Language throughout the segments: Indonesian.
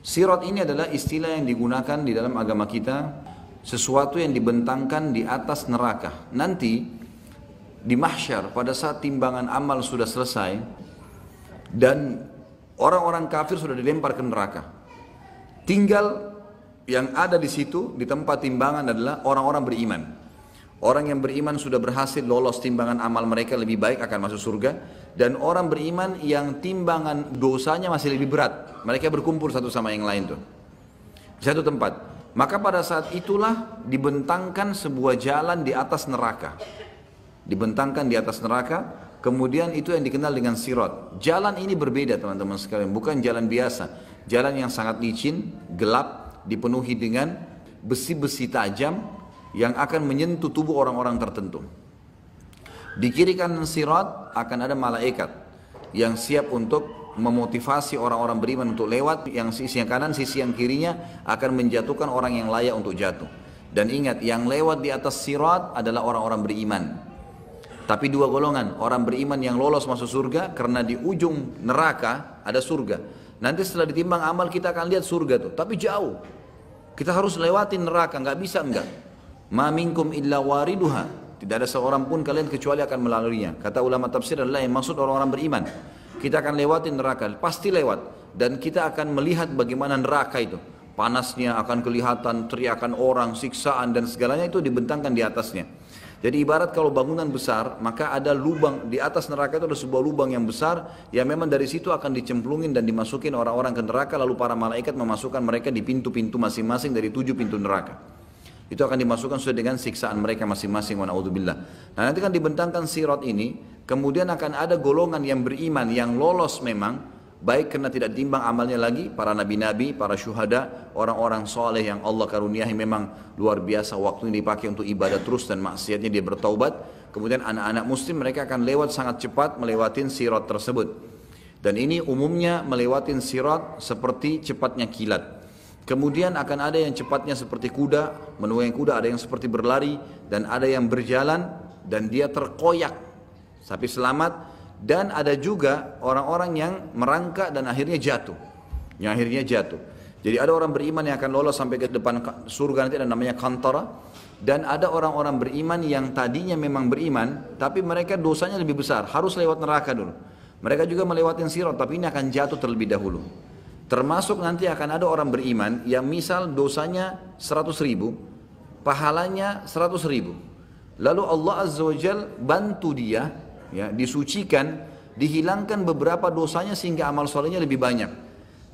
Sirat ini adalah istilah yang digunakan di dalam agama kita, sesuatu yang dibentangkan di atas neraka. Nanti di mahsyar pada saat timbangan amal sudah selesai dan orang-orang kafir sudah dilempar ke neraka, tinggal yang ada di situ di tempat timbangan adalah orang-orang beriman. Orang yang beriman sudah berhasil lolos timbangan amal mereka lebih baik akan masuk surga, dan orang beriman yang timbangan dosanya masih lebih berat, mereka berkumpul satu sama yang lain tuh di satu tempat. Maka pada saat itulah dibentangkan sebuah jalan di atas neraka, dibentangkan di atas neraka. Kemudian itu yang dikenal dengan sirat. Jalan ini berbeda teman-teman sekalian, bukan jalan biasa, jalan yang sangat licin, gelap, dipenuhi dengan besi-besi tajam yang akan menyentuh tubuh orang-orang tertentu. Di kiri kanan sirat akan ada malaikat yang siap untuk memotivasi orang-orang beriman untuk lewat. Yang sisi yang kanan, sisi yang kirinya akan menjatuhkan orang yang layak untuk jatuh. Dan ingat, yang lewat di atas sirat adalah orang-orang beriman. Tapi dua golongan, orang beriman yang lolos masuk surga karena di ujung neraka ada surga. Nanti setelah ditimbang amal kita akan lihat surga tuh, tapi jauh. Kita harus lewatin neraka, nggak bisa enggak. Ma minkum illa wariduha, tidak ada seorang pun kalian kecuali akan melaluinya. Kata ulama tafsir adalah yang maksud orang-orang beriman. Kita akan lewatin neraka, pasti lewat, dan kita akan melihat bagaimana neraka itu. Panasnya akan kelihatan, teriakan orang, siksaan dan segalanya itu dibentangkan di atasnya. Jadi ibarat kalau bangunan besar, maka ada lubang di atas neraka itu, ada sebuah lubang yang besar yang memang dari situ akan dicemplungin dan dimasukin orang-orang ke neraka, lalu para malaikat memasukkan mereka di pintu-pintu masing-masing dari 7 pintu neraka. Itu akan dimasukkan sesuai dengan siksaan mereka masing-masing, wa na'udzubillah. Nah, nanti kan dibentangkan sirat ini, kemudian akan ada golongan yang beriman yang lolos memang, baik karena tidak ditimbang amalnya lagi, para nabi-nabi, para syuhada, orang-orang soleh yang Allah karuniahi memang luar biasa, waktunya dipakai untuk ibadah terus dan maksiatnya dia bertaubat. Kemudian anak-anak muslim mereka akan lewat sangat cepat melewatin sirat tersebut. Dan ini umumnya melewatin sirat seperti cepatnya kilat. Kemudian akan ada yang cepatnya seperti kuda, menunggangi kuda, ada yang seperti berlari, dan ada yang berjalan dan dia terkoyak tapi selamat. Dan ada juga orang-orang yang merangkak dan akhirnya jatuh, Jadi ada orang beriman yang akan lolos sampai ke depan surga nanti, ada namanya kantara. Dan ada orang-orang beriman yang tadinya memang beriman tapi mereka dosanya lebih besar, harus lewat neraka dulu. Mereka juga melewati sirat tapi ini akan jatuh terlebih dahulu. Termasuk nanti akan ada orang beriman yang misal dosanya 100.000, pahalanya 100.000. Lalu Allah Azza wa Jal bantu dia, ya, disucikan, dihilangkan beberapa dosanya sehingga amal solehnya lebih banyak.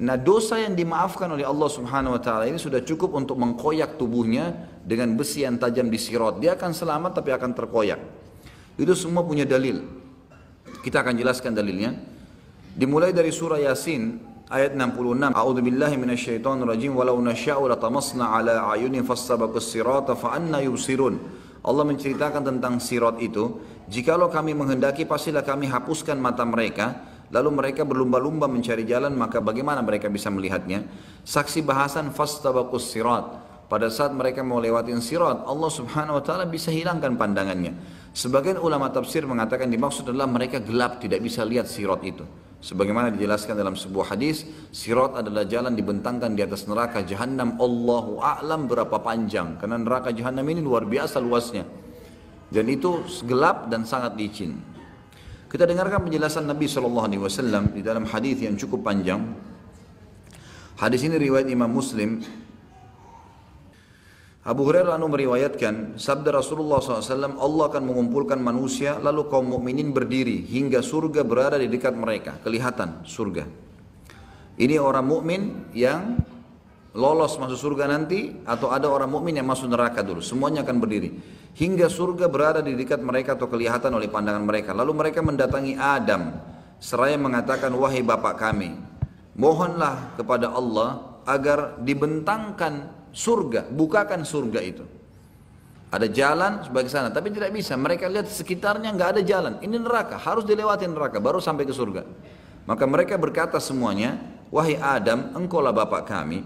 Nah, dosa yang dimaafkan oleh Allah Subhanahu wa Ta'ala ini sudah cukup untuk mengkoyak tubuhnya dengan besi yang tajam di sirat. Dia akan selamat tapi akan terkoyak. Itu semua punya dalil. Kita akan jelaskan dalilnya. Dimulai dari surah Yasin ayat 66. A'udzubillahi minasyaitonirrajim. Walau nasya'u latamasna 'ala a'yunihim fastabaqus sirata fa anna yubsirun. Allah menceritakan tentang sirat itu. Jikalau kami menghendaki pastilah kami hapuskan mata mereka, lalu mereka berlumba-lumba mencari jalan, maka bagaimana mereka bisa melihatnya? Saksi bahasan fastabaqus sirat. Pada saat mereka mau lewatin sirat, Allah Subhanahu wa Ta'ala bisa hilangkan pandangannya. Sebagian ulama tafsir mengatakan dimaksud adalah mereka gelap, tidak bisa lihat sirat itu. Sebagaimana dijelaskan dalam sebuah hadis, sirat adalah jalan dibentangkan di atas neraka Jahannam. Allahu a'lam berapa panjang, karena neraka Jahannam ini luar biasa luasnya. Dan itu gelap dan sangat licin. Kita dengarkan penjelasan Nabi SAW di dalam hadis yang cukup panjang. Hadis ini riwayat Imam Muslim. Abu Hurairah meriwayatkan sabda Rasulullah SAW, Allah akan mengumpulkan manusia lalu kaum mukminin berdiri hingga surga berada di dekat mereka, kelihatan surga. Ini orang mukmin yang lolos masuk surga nanti, atau ada orang mukmin yang masuk neraka dulu, semuanya akan berdiri hingga surga berada di dekat mereka atau kelihatan oleh pandangan mereka. Lalu mereka mendatangi Adam seraya mengatakan, wahai bapak kami, mohonlah kepada Allah agar dibentangkan surga, bukakan surga itu. Ada jalan sebagai sana, tapi tidak bisa. Mereka lihat sekitarnya nggak ada jalan. Ini neraka, harus dilewati neraka baru sampai ke surga. Maka mereka berkata semuanya, wahai Adam, engkaulah bapak kami,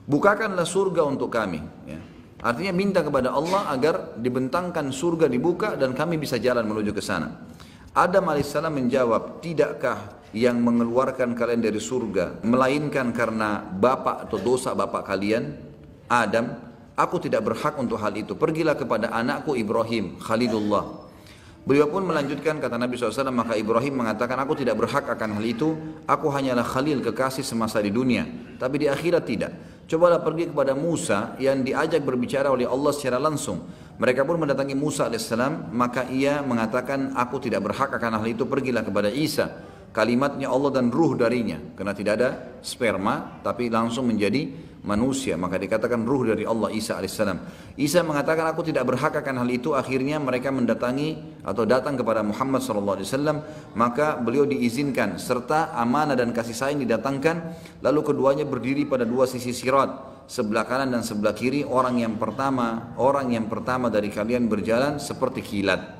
bukakanlah surga untuk kami. Ya. Artinya minta kepada Allah agar dibentangkan surga dibuka dan kami bisa jalan menuju ke sana. Adam alaihissalam menjawab, tidakkah yang mengeluarkan kalian dari surga, melainkan karena bapak atau dosa bapak kalian, Adam, aku tidak berhak untuk hal itu. Pergilah kepada anakku Ibrahim, Khalilullah. Beliau pun melanjutkan, kata Nabi SAW, maka Ibrahim mengatakan, aku tidak berhak akan hal itu, aku hanyalah Khalil, kekasih semasa di dunia, tapi di akhirat tidak. Cobalah pergi kepada Musa yang diajak berbicara oleh Allah secara langsung. Mereka pun mendatangi Musa AS, maka ia mengatakan, aku tidak berhak akan hal itu, pergilah kepada Isa. Kalimatnya Allah dan ruh darinya, karena tidak ada sperma, tapi langsung menjadi manusia, maka dikatakan ruh dari Allah Isa alaihissalam. Isa mengatakan aku tidak berhak akan hal itu. Akhirnya mereka mendatangi atau datang kepada Muhammad SAW, maka beliau diizinkan serta amanah dan kasih sayang didatangkan. Lalu keduanya berdiri pada dua sisi sirat, sebelah kanan dan sebelah kiri. Orang yang pertama dari kalian berjalan seperti kilat.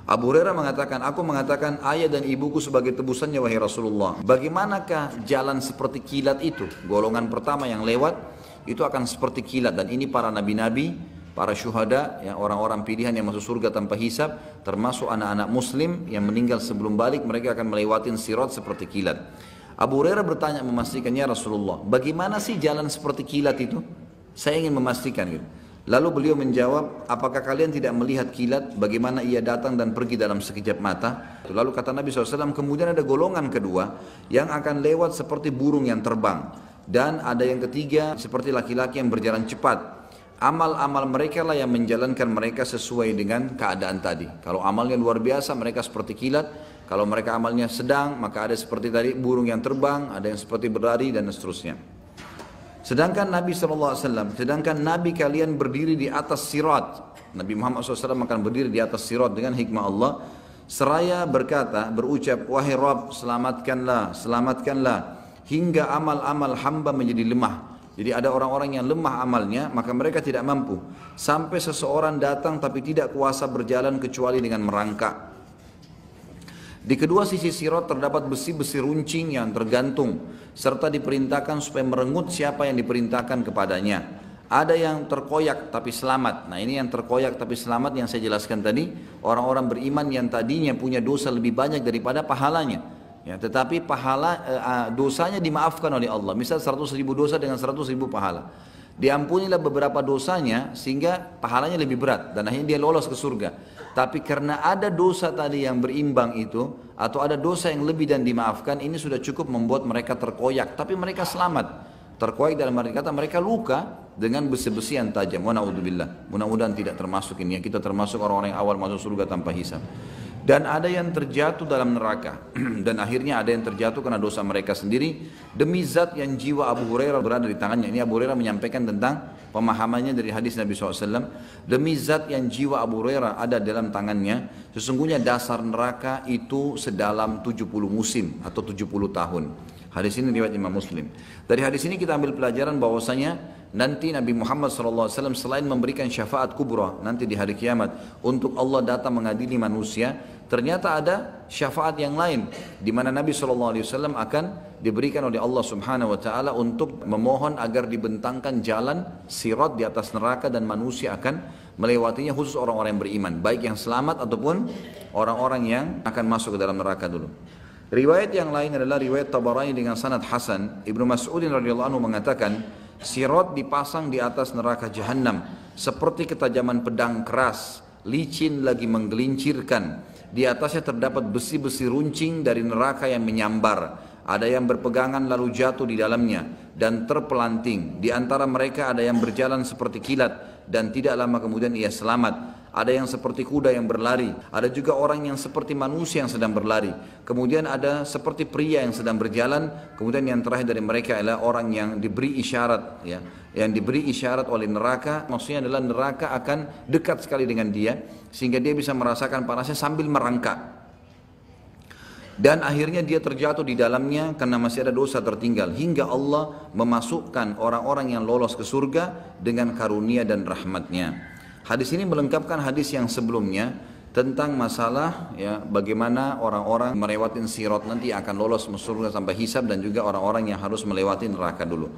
Abu Hurairah mengatakan, aku mengatakan ayah dan ibuku sebagai tebusannya wahai Rasulullah. Bagaimanakah jalan seperti kilat itu? Golongan pertama yang lewat itu akan seperti kilat, dan ini para nabi-nabi, para syuhada, ya, orang-orang pilihan yang masuk surga tanpa hisab, termasuk anak-anak muslim yang meninggal sebelum balik, mereka akan melewati sirat seperti kilat. Abu Hurairah bertanya memastikannya, Rasulullah, bagaimana sih jalan seperti kilat itu? Saya ingin memastikan gitu. Lalu beliau menjawab, apakah kalian tidak melihat kilat bagaimana ia datang dan pergi dalam sekejap mata? Lalu kata Nabi SAW, kemudian ada golongan kedua yang akan lewat seperti burung yang terbang. Dan ada yang ketiga seperti laki-laki yang berjalan cepat. Amal-amal mereka lah yang menjalankan mereka sesuai dengan keadaan tadi. Kalau amalnya luar biasa, mereka seperti kilat. Kalau mereka amalnya sedang, maka ada seperti tadi burung yang terbang, ada yang seperti berlari dan seterusnya. Sedangkan Nabi SAW, sedangkan Nabi kalian berdiri di atas sirat. Nabi Muhammad SAW akan berdiri di atas sirat dengan hikmah Allah. Seraya berucap, wahai Rabb, selamatkanlah, selamatkanlah, hingga amal-amal hamba menjadi lemah. Jadi ada orang-orang yang lemah amalnya, maka mereka tidak mampu. Sampai seseorang datang tapi tidak kuasa berjalan kecuali dengan merangkak. Di kedua sisi sirat terdapat besi-besi runcing yang tergantung, serta diperintahkan supaya merengut siapa yang diperintahkan kepadanya. Ada yang terkoyak tapi selamat. Nah, ini yang terkoyak tapi selamat yang saya jelaskan tadi, orang-orang beriman yang tadinya punya dosa lebih banyak daripada pahalanya. Ya, tetapi dosanya dimaafkan oleh Allah. Misal 100.000 dosa dengan 100.000 pahala. Diampunilah beberapa dosanya sehingga pahalanya lebih berat dan akhirnya dia lolos ke surga. Tapi karena ada dosa tadi yang berimbang itu, atau ada dosa yang lebih dan dimaafkan, ini sudah cukup membuat mereka terkoyak, tapi mereka selamat. Terkoyak dalam arti kata mereka luka dengan besi-besi yang tajam. Wa na'udzubillah. Mudah-mudahan tidak termasuk ini, kita termasuk orang-orang yang awal masuk surga tanpa hisab. Dan ada yang terjatuh dalam neraka dan akhirnya ada yang terjatuh karena dosa mereka sendiri. Demi zat yang jiwa Abu Hurairah berada di tangannya. Ini Abu Hurairah menyampaikan tentang pemahamannya dari hadis Nabi SAW. Demi zat yang jiwa Abu Hurairah ada dalam tangannya, sesungguhnya dasar neraka itu sedalam 70 musim atau 70 tahun. Hadis ini riwayat Imam Muslim. Dari hadis ini kita ambil pelajaran bahwasanya nanti Nabi Muhammad SAW selain memberikan syafaat kubra nanti di hari kiamat untuk Allah datang mengadili manusia, ternyata ada syafaat yang lain di mana Nabi SAW akan diberikan oleh Allah Subhanahu Wa Taala untuk memohon agar dibentangkan jalan sirat di atas neraka dan manusia akan melewatinya, khusus orang-orang yang beriman, baik yang selamat ataupun orang-orang yang akan masuk ke dalam neraka dulu. Riwayat yang lain adalah riwayat Tabarani dengan sanad hasan. Ibnu Mas'ud radhiyallahu anhu mengatakan, sirat dipasang di atas neraka Jahannam seperti ketajaman pedang keras, licin lagi menggelincirkan. Di atasnya terdapat besi-besi runcing dari neraka yang menyambar. Ada yang berpegangan lalu jatuh di dalamnya dan terpelanting. Di antara mereka ada yang berjalan seperti kilat dan tidak lama kemudian ia selamat. Ada yang seperti kuda yang berlari, ada juga orang yang seperti manusia yang sedang berlari. Kemudian ada seperti pria yang sedang berjalan. Kemudian yang terakhir dari mereka adalah orang yang diberi isyarat, ya, yang diberi isyarat oleh neraka. Maksudnya adalah neraka akan dekat sekali dengan dia sehingga dia bisa merasakan panasnya sambil merangkak. Dan akhirnya dia terjatuh di dalamnya karena masih ada dosa tertinggal, hingga Allah memasukkan orang-orang yang lolos ke surga dengan karunia dan rahmatnya. Hadis ini melengkapkan hadis yang sebelumnya tentang masalah, ya, bagaimana orang-orang melewati sirat nanti akan lolos ke surga sampai hisab, dan juga orang-orang yang harus melewati neraka dulu.